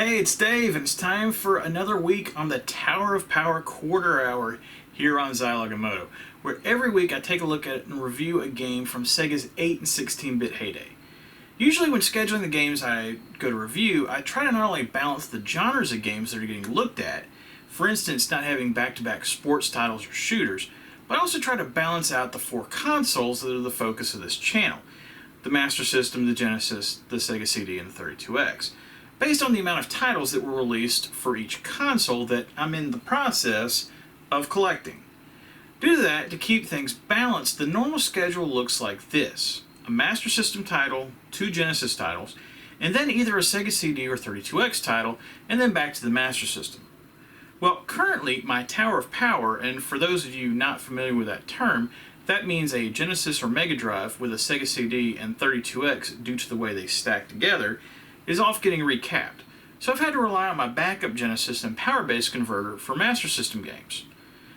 Hey, it's Dave, and it's time for another week on the Tower of Power Quarter Hour here on Zilog and Moto, where every week I take a look at and review a game from Sega's 8 and 16-bit heyday. Usually when scheduling the games I go to review, I try to not only balance the genres of games that are getting looked at, for instance not having back-to-back sports titles or shooters, but I also try to balance out the four consoles that are the focus of this channel: the Master System, the Genesis, the Sega CD, and the 32X. Based on the amount of titles that were released for each console that I'm in the process of collecting. Due to that, to keep things balanced, the normal schedule looks like this: a Master System title, 2 Genesis titles, and then either a Sega CD or 32X title, and then back to the Master System. Well, currently my Tower of Power, and for those of you not familiar with that term, that means a Genesis or Mega Drive with a Sega CD and 32X due to the way they stack together, is off getting recapped, so I've had to rely on my backup Genesis and power-based converter for Master System games.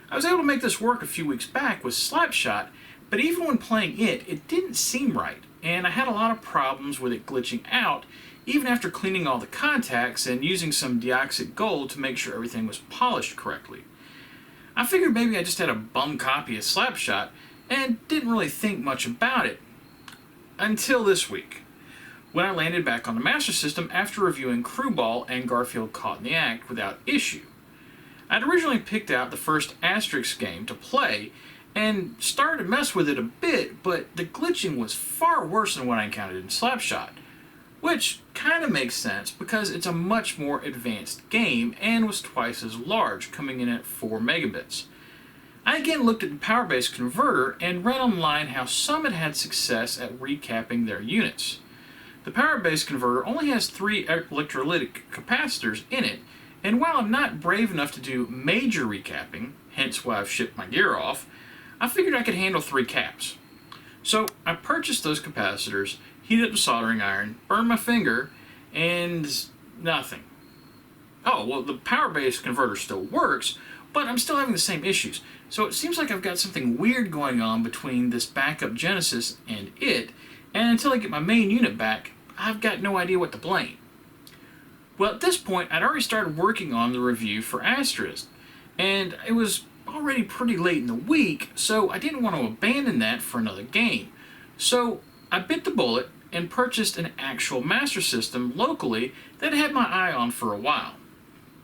I was able to make this work a few weeks back with Slapshot, but even when playing it didn't seem right, and I had a lot of problems with it glitching out, even after cleaning all the contacts and using some deoxit gold to make sure everything was polished correctly. I figured maybe I just had a bum copy of Slapshot and didn't really think much about it until this week, when I landed back on the Master System after reviewing Crewball and Garfield Caught in the Act without issue. I'd originally picked out the first Asterix game to play and started to mess with it a bit, but the glitching was far worse than what I encountered in Slapshot, which kind of makes sense because it's a much more advanced game and was twice as large, coming in at 4 megabits. I again looked at the power-based converter and read online how some had had success at recapping their units. The power-based converter only has 3 electrolytic capacitors in it, and while I'm not brave enough to do major recapping, hence why I've shipped my gear off, I figured I could handle 3 caps. So I purchased those capacitors, heated up the soldering iron, burned my finger, and nothing. Oh, well, the power-based converter still works, but I'm still having the same issues. So it seems like I've got something weird going on between this backup Genesis and it, and until I get my main unit back, I've got no idea what to blame. Well, at this point, I'd already started working on the review for Asterix, and it was already pretty late in the week, so I didn't want to abandon that for another game. So I bit the bullet and purchased an actual Master System locally that I had my eye on for a while.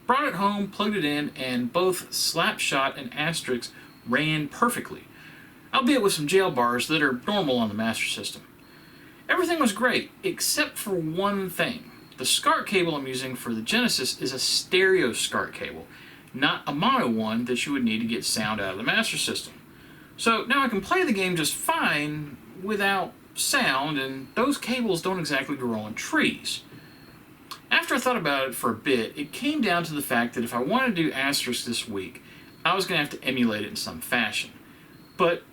Brought it home, plugged it in, and both Slapshot and Asterix ran perfectly, albeit with some jail bars that are normal on the Master System. Everything was great, except for one thing. The SCART cable I'm using for the Genesis is a stereo SCART cable, not a mono one that you would need to get sound out of the Master System. So now I can play the game just fine without sound, and those cables don't exactly grow on trees. After I thought about it for a bit, it came down to the fact that if I wanted to do Asterix this week, I was going to have to emulate it in some fashion. But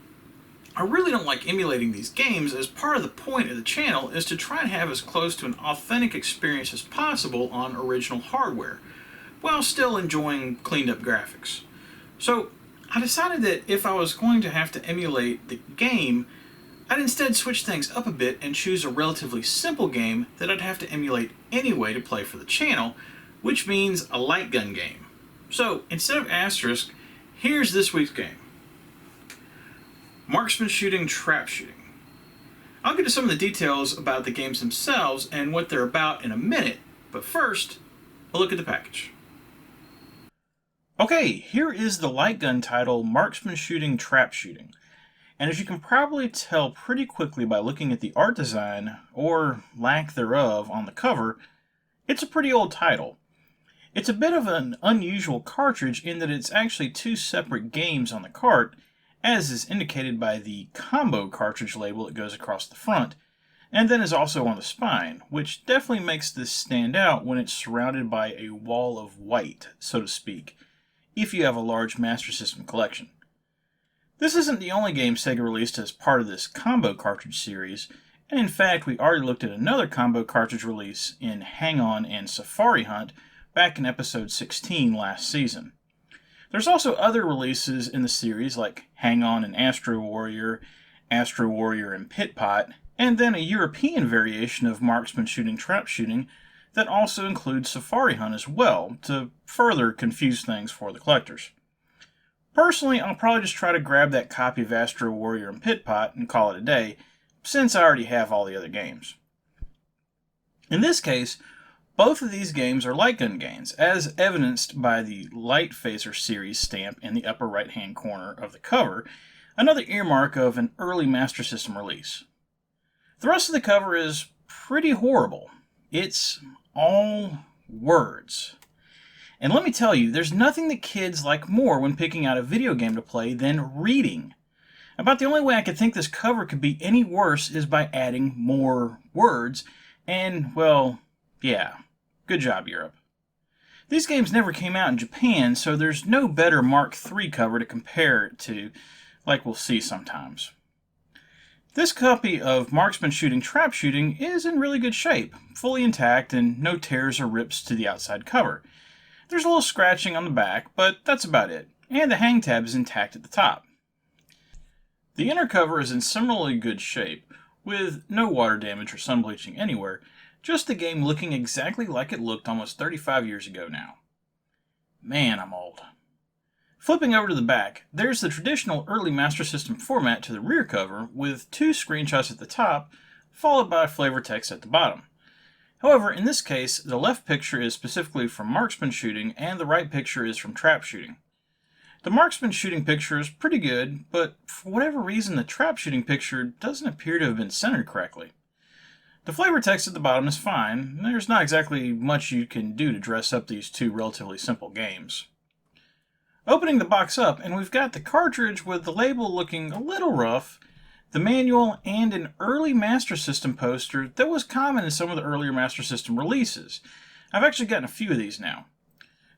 I really don't like emulating these games, as part of the point of the channel is to try and have as close to an authentic experience as possible on original hardware, while still enjoying cleaned up graphics. So I decided that if I was going to have to emulate the game, I'd instead switch things up a bit and choose a relatively simple game that I'd have to emulate anyway to play for the channel, which means a light gun game. So instead of Asterix, here's this week's game: Marksman shooting, trap shooting. I'll get to some of the details about the games themselves and what they're about in a minute, but first, a look at the package. Okay, here is the light gun title, Marksman shooting, trap shooting. And as you can probably tell pretty quickly by looking at the art design, or lack thereof, on the cover, it's a pretty old title. It's a bit of an unusual cartridge in that it's actually 2 separate games on the cart, as is indicated by the combo cartridge label that goes across the front, and then is also on the spine, which definitely makes this stand out when it's surrounded by a wall of white, so to speak, if you have a large Master System collection. This isn't the only game Sega released as part of this combo cartridge series, and in fact we already looked at another combo cartridge release in Hang On and Safari Hunt back in episode 16 last season. There's also other releases in the series like Hang On and Astro Warrior and Pit Pot, and then a European variation of Marksman shooting, trap shooting that also includes Safari Hunt as well, to further confuse things for the collectors. Personally, I'll probably just try to grab that copy of Astro Warrior and Pit Pot and call it a day, since I already have all the other games. In this case, both of these games are light gun games, as evidenced by the Light Phaser series stamp in the upper right hand corner of the cover, another earmark of an early Master System release. The rest of the cover is pretty horrible. It's all words. And let me tell you, there's nothing that kids like more when picking out a video game to play than reading. About the only way I could think this cover could be any worse is by adding more words, and, well, yeah, good job, Europe. These games never came out in Japan, so there's no better Mark III cover to compare it to, like we'll see sometimes. This copy of Marksman Shooting Trap Shooting is in really good shape, fully intact and no tears or rips to the outside cover. There's a little scratching on the back, but that's about it, and the hang tab is intact at the top. The inner cover is in similarly good shape, with no water damage or sun bleaching anywhere, just the game looking exactly like it looked almost 35 years ago now. Man, I'm old. Flipping over to the back, there's the traditional early Master System format to the rear cover, with 2 screenshots at the top, followed by flavor text at the bottom. However, in this case, the left picture is specifically from Marksman Shooting, and the right picture is from Trap Shooting. The Marksman Shooting picture is pretty good, but for whatever reason the Trap Shooting picture doesn't appear to have been centered correctly. The flavor text at the bottom is fine. There's not exactly much you can do to dress up these two relatively simple games. Opening the box up, and we've got the cartridge with the label looking a little rough, the manual, and an early Master System poster that was common in some of the earlier Master System releases. I've actually gotten a few of these now.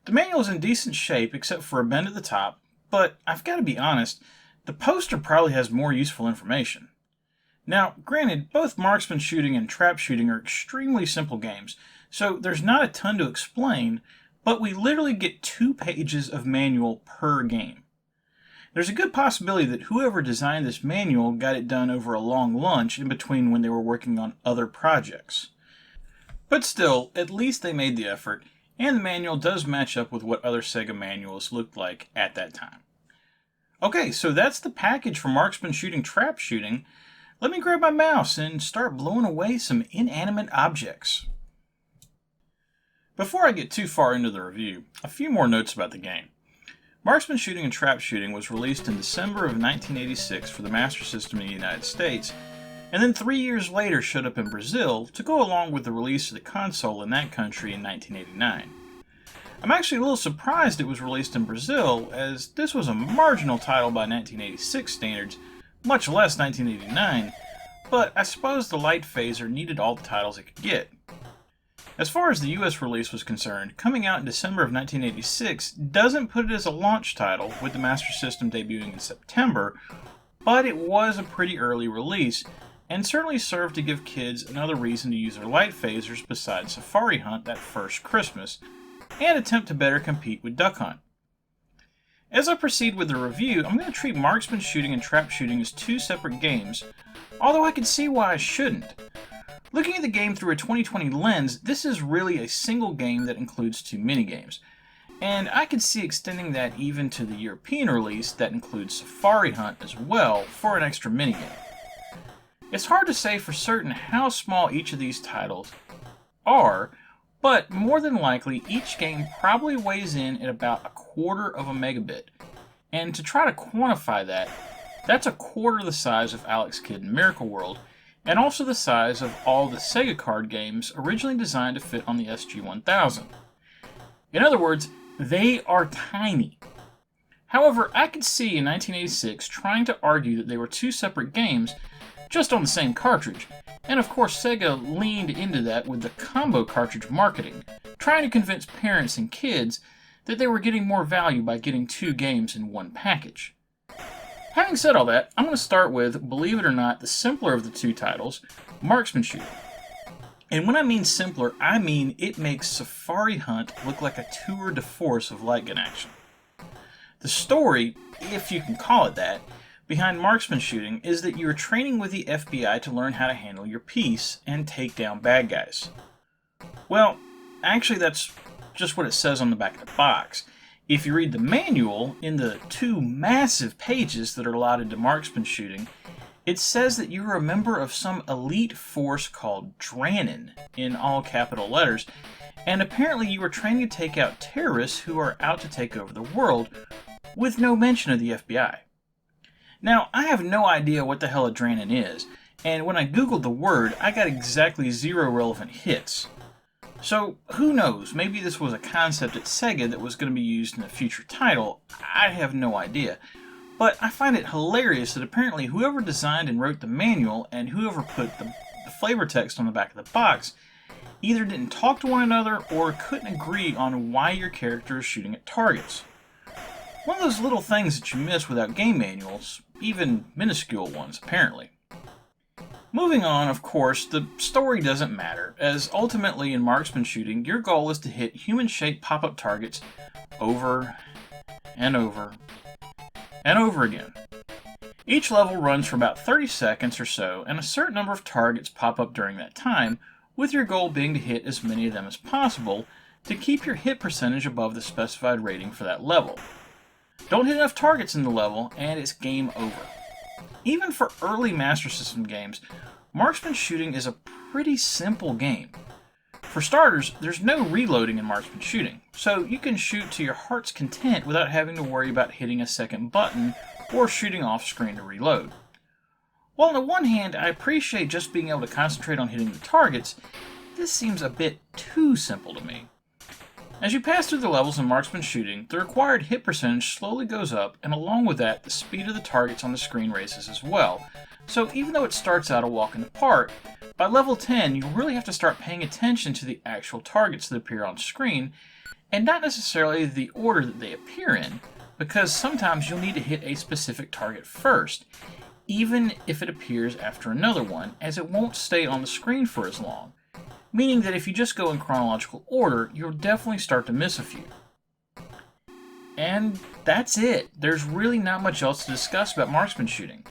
The manual is in decent shape except for a bend at the top, but I've got to be honest, the poster probably has more useful information. Now, granted, both Marksman Shooting and Trap Shooting are extremely simple games, so there's not a ton to explain, but we literally get 2 pages of manual per game. There's a good possibility that whoever designed this manual got it done over a long lunch in between when they were working on other projects. But still, at least they made the effort, and the manual does match up with what other Sega manuals looked like at that time. Okay, so that's the package for Marksman Shooting Trap Shooting. Let me grab my mouse and start blowing away some inanimate objects. Before I get too far into the review, a few more notes about the game. Marksman Shooting and Trap Shooting was released in December of 1986 for the Master System in the United States, and then 3 years later showed up in Brazil to go along with the release of the console in that country in 1989. I'm actually a little surprised it was released in Brazil, as this was a marginal title by 1986 standards, much less 1989, but I suppose the Light Phaser needed all the titles it could get. As far as the US release was concerned, coming out in December of 1986 doesn't put it as a launch title, with the Master System debuting in September, but it was a pretty early release, and certainly served to give kids another reason to use their Light Phasers besides Safari Hunt that first Christmas, and attempt to better compete with Duck Hunt. As I proceed with the review, I'm going to treat Marksman Shooting and Trap Shooting as 2 separate games, although I can see why I shouldn't. Looking at the game through a 2020 lens, this is really a single game that includes 2 minigames, and I could see extending that even to the European release that includes Safari Hunt as well for an extra minigame. It's hard to say for certain how small each of these titles are, but more than likely each game probably weighs in at about 1/4 of a megabit, and to try to quantify that, that's 1/4 the size of Alex Kidd in Miracle World, and also the size of all the Sega card games originally designed to fit on the SG-1000. In other words, they are tiny. However, I could see in 1986 trying to argue that they were 2 separate games just on the same cartridge, and of course Sega leaned into that with the combo cartridge marketing, trying to convince parents and kids that they were getting more value by getting 2 games in one package. Having said all that, I'm going to start with, believe it or not, the simpler of the 2 titles, Marksman Shooting. And when I mean simpler, I mean it makes Safari Hunt look like a tour de force of light gun action. The story, if you can call it that, behind Marksman Shooting is that you are training with the FBI to learn how to handle your piece and take down bad guys. Well, actually that's just what it says on the back of the box. If you read the manual, in the 2 massive pages that are allotted to marksman shooting, it says that you're a member of some elite force called Dranin, in all capital letters, and apparently you are training to take out terrorists who are out to take over the world, with no mention of the FBI. Now, I have no idea what the hell a Dranin is, and when I googled the word, I got exactly 0 relevant hits. So, who knows, maybe this was a concept at Sega that was going to be used in a future title, I have no idea. But I find it hilarious that apparently whoever designed and wrote the manual and whoever put the flavor text on the back of the box either didn't talk to one another or couldn't agree on why your character is shooting at targets. One of those little things that you miss without game manuals, even minuscule ones apparently. Moving on, of course, the story doesn't matter, as ultimately in marksman shooting, your goal is to hit human-shaped pop-up targets over and over and over again. Each level runs for about 30 seconds or so, and a certain number of targets pop up during that time, with your goal being to hit as many of them as possible to keep your hit percentage above the specified rating for that level. Don't hit enough targets in the level, and it's game over. Even for early Master System games, marksman shooting is a pretty simple game. For starters, there's no reloading in marksman shooting, so you can shoot to your heart's content without having to worry about hitting a second button or shooting off screen to reload. While on the one hand, I appreciate just being able to concentrate on hitting the targets, this seems a bit too simple to me. As you pass through the levels in marksman shooting, the required hit percentage slowly goes up, and along with that, the speed of the targets on the screen raises as well. So even though it starts out a walk in the park, by level 10 you really have to start paying attention to the actual targets that appear on screen, and not necessarily the order that they appear in, because sometimes you'll need to hit a specific target first, even if it appears after another one, as it won't stay on the screen for as long. Meaning that if you just go in chronological order, you'll definitely start to miss a few. And that's it. There's really not much else to discuss about marksman shooting.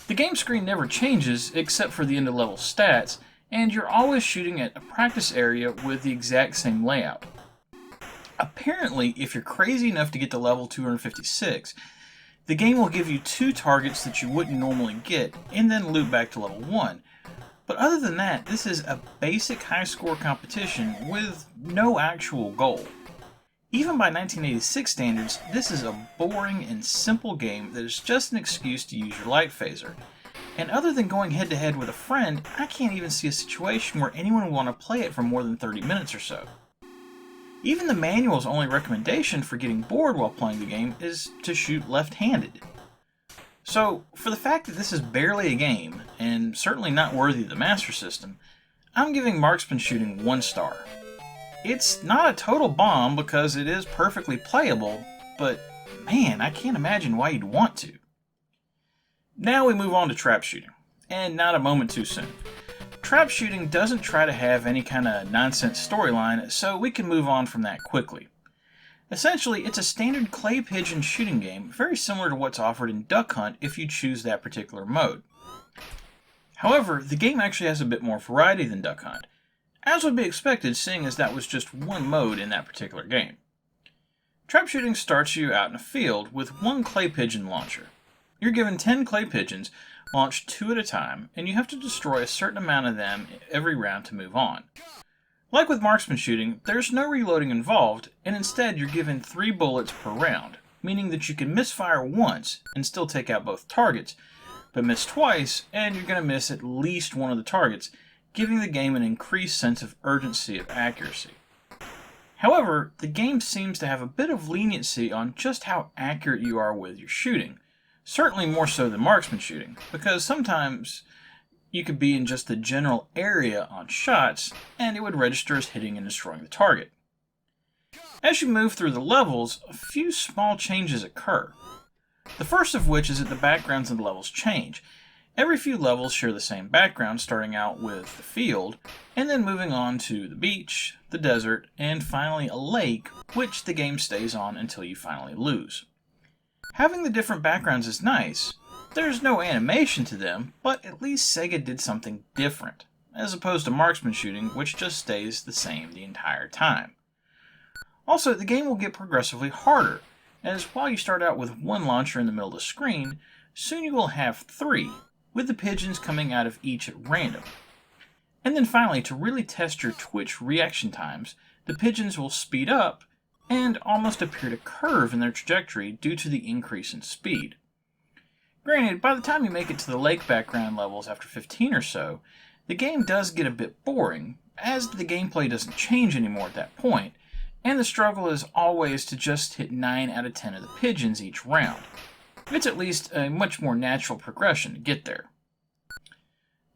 The game screen never changes except for the end of level stats, and you're always shooting at a practice area with the exact same layout. Apparently, if you're crazy enough to get to level 256, the game will give you 2 targets that you wouldn't normally get, and then loop back to level 1. But other than that, this is a basic high score competition with no actual goal. Even by 1986 standards, this is a boring and simple game that is just an excuse to use your light phaser. And other than going head to head with a friend, I can't even see a situation where anyone would want to play it for more than 30 minutes or so. Even the manual's only recommendation for getting bored while playing the game is to shoot left-handed. So, for the fact that this is barely a game, and certainly not worthy of the Master System, I'm giving marksman shooting 1 star. It's not a total bomb because it is perfectly playable, but man, I can't imagine why you'd want to. Now we move on to trap shooting, and not a moment too soon. Trap shooting doesn't try to have any kind of nonsense storyline, so we can move on from that quickly. Essentially, it's a standard clay pigeon shooting game, very similar to what's offered in Duck Hunt if you choose that particular mode. However, the game actually has a bit more variety than Duck Hunt, as would be expected seeing as that was just one mode in that particular game. Trap shooting starts you out in a field with 1 clay pigeon launcher. You're given 10 clay pigeons, launched 2 at a time, and you have to destroy a certain amount of them every round to move on. Like with marksman shooting, there's no reloading involved, and instead you're given 3 bullets per round, meaning that you can misfire once and still take out both targets, but miss twice and you're going to miss at least one of the targets, giving the game an increased sense of urgency of accuracy. However, the game seems to have a bit of leniency on just how accurate you are with your shooting, certainly more so than marksman shooting, because sometimes you could be in just the general area on shots, and it would register as hitting and destroying the target. As you move through the levels, a few small changes occur. The first of which is that the backgrounds of the levels change. Every few levels share the same background, starting out with the field, and then moving on to the beach, the desert, and finally a lake, which the game stays on until you finally lose. Having the different backgrounds is nice. There's no animation to them, but at least Sega did something different. as opposed to marksman shooting, which just stays the same the entire time. Also, the game will get progressively harder, as while you start out with one launcher in the middle of the screen, soon you will have 3, with the pigeons coming out of each at random. And then finally, to really test your twitch reaction times, the pigeons will speed up and almost appear to curve in their trajectory due to the increase in speed. Granted, by the time you make it to the lake background levels after 15 or so, the game does get a bit boring, as the gameplay doesn't change anymore at that point, and the struggle is always to just hit 9 out of 10 of the pigeons each round. It's at least a much more natural progression to get there.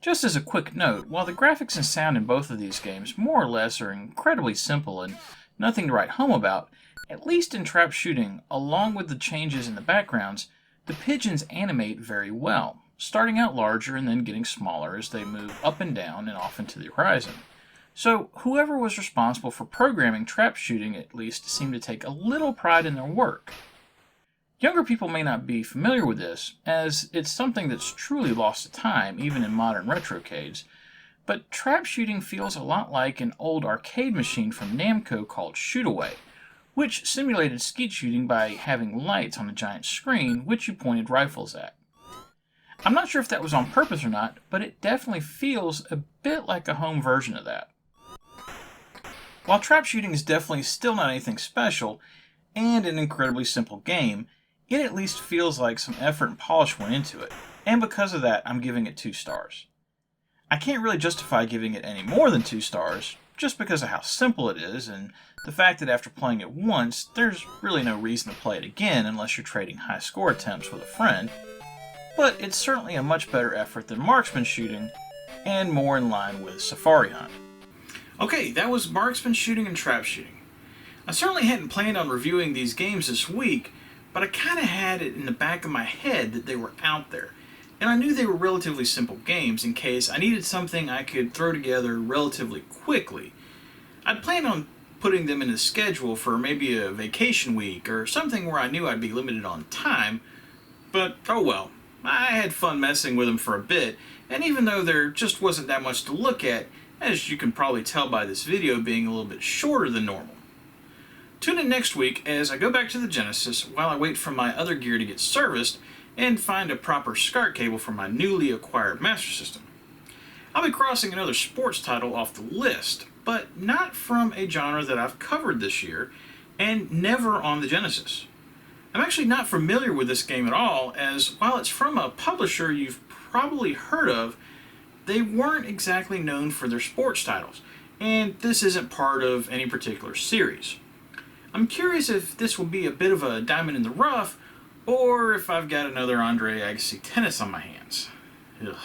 Just as a quick note, while the graphics and sound in both of these games more or less are incredibly simple and nothing to write home about, at least in trap shooting, along with the changes in the backgrounds, the pigeons animate very well, starting out larger and then getting smaller as they move up and down and off into the horizon. So whoever was responsible for programming trap shooting at least seemed to take a little pride in their work. Younger people may not be familiar with this, as it's something that's truly lost to time even in modern retrocades, but trap shooting feels a lot like an old arcade machine from Namco called Shoot-Away, which simulated skeet shooting by having lights on a giant screen which you pointed rifles at. I'm not sure if that was on purpose or not, but it definitely feels a bit like a home version of that. While trap shooting is definitely still not anything special, and an incredibly simple game, it at least feels like some effort and polish went into it, and because of that, I'm giving it 2 stars. I can't really justify giving it any more than 2 stars, just because of how simple it is, and the fact that after playing it once, there's really no reason to play it again unless you're trading high score attempts with a friend, but it's certainly a much better effort than marksman shooting, and more in line with Safari Hunt. Okay, that was Marksman shooting and trap shooting. I certainly hadn't planned on reviewing these games this week, but I kind of had it in the back of my head that they were out there, and I knew they were relatively simple games in case I needed something I could throw together relatively quickly. I'd planned on putting them in a schedule for maybe a vacation week or something where I knew I'd be limited on time, but oh well. I had fun messing with them for a bit, and even though there just wasn't that much to look at, as you can probably tell by this video being a little bit shorter than normal. Tune in next week as I go back to the Genesis while I wait for my other gear to get serviced and find a proper SCART cable for my newly acquired Master System. I'll be crossing another sports title off the list, but not from a genre that I've covered this year, and never on the Genesis. I'm actually not familiar with this game at all, as while it's from a publisher you've probably heard of, they weren't exactly known for their sports titles, and this isn't part of any particular series. I'm curious if this will be a bit of a diamond in the rough, or if I've got another Andre Agassi tennis on my hands. Ugh.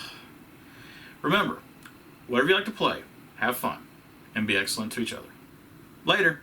Remember, whatever you like to play, have fun, and be excellent to each other. Later.